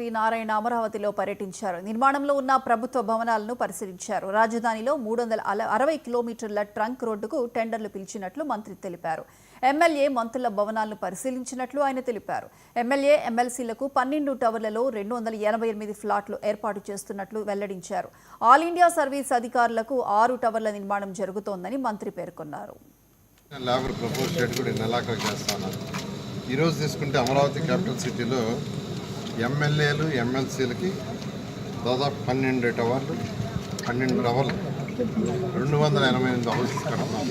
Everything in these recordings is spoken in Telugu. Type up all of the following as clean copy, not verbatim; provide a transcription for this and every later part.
మంత్రి నారాయణ అమరావతిలో పర్యటించారు. నిర్మాణంలో ఉన్న ప్రభుత్వ భవనాలను పరిశీలించారు. రాజధానిలో 360 కిలోమీటర్ల ట్రంక్ రోడ్డుకు టెండర్లు పిలిచినట్లు మంత్రి తెలిపారు. ఎమ్మెల్యే మంత్రుల భవనాలను పరిశీలించినట్లు ఆయన తెలిపారు. ఎమ్మెల్యే ఎమ్మెల్సీలకు 12 టవర్లలో 288 ఫ్లాట్లు ఏర్పాటు చేస్తున్నట్లు వెల్లడించారు. ఆల్ ఇండియా సర్వీస్ అధికారులకు 6 టవర్ల నిర్మాణం జరుగుతోందని మంత్రి పేర్కొన్నారు. ఈరోజు తీసుకుంటే అమరావతి క్యాపిటల్ సిటీలో ఎమ్మెల్యేలు ఎమ్మెల్సీలకి దాదాపు 12 టవర్లు 288 హౌసెస్ కడుతున్నాం.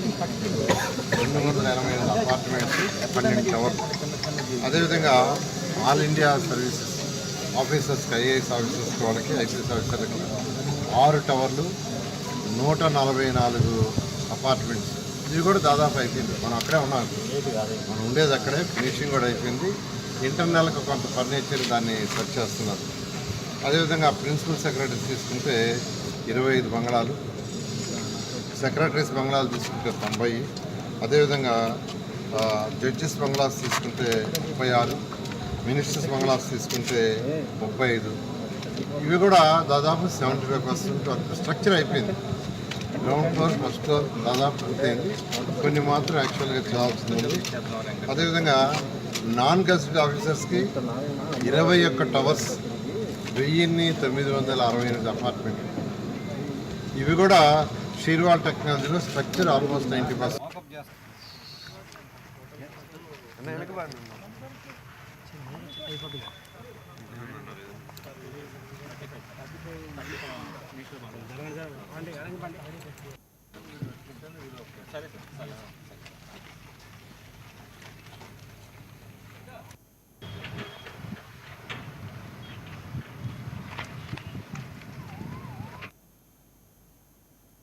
288 అపార్ట్మెంట్స్ 12 టవర్లు. అదేవిధంగా ఆల్ ఇండియా సర్వీసెస్ ఆఫీసర్స్కి ఐఏఎస్ ఆఫీసర్స్కి వాళ్ళకి ఐపీఎస్ ఆఫీసర్లకి 6 టవర్లు 144 అపార్ట్మెంట్స్. ఇవి కూడా దాదాపు అయిపోయింది. మనం అక్కడే ఉన్నాం, మనం ఉండేది అక్కడే. ఫినిషింగ్ కూడా అయిపోయింది. ఇంటర్నల్గా కొంత ఫర్నిచర్ దాన్ని సెర్చ్ చేస్తున్నారు. అదేవిధంగా ప్రిన్సిపల్ సెక్రటరీస్ తీసుకుంటే 25 బంగ్లాలు, సెక్రటరీస్ బంగ్లాలు తీసుకుంటే 90, అదేవిధంగా జడ్జెస్ బంగ్లాస్ తీసుకుంటే 36, మినిస్టర్స్ బంగ్లాస్ తీసుకుంటే 35. ఇవి కూడా దాదాపు 75% వరకు స్ట్రక్చర్ అయిపోయింది. గ్రౌండ్ ఫ్లోర్, ఫస్ట్ ఫ్లోర్ దాదాపు పూర్తయింది. కొన్ని మాత్రం యాక్చువల్గా చేయాల్సింది. అదేవిధంగా నాన్ గెజిటెడ్ ఆఫీసర్స్కి 21 టవర్స్ 1968 అపార్ట్మెంట్లు. ఇవి కూడా షీర్వాల్ టెక్నాలజీలో స్ట్రక్చర్ ఆల్మోస్ట్ 90%. సరే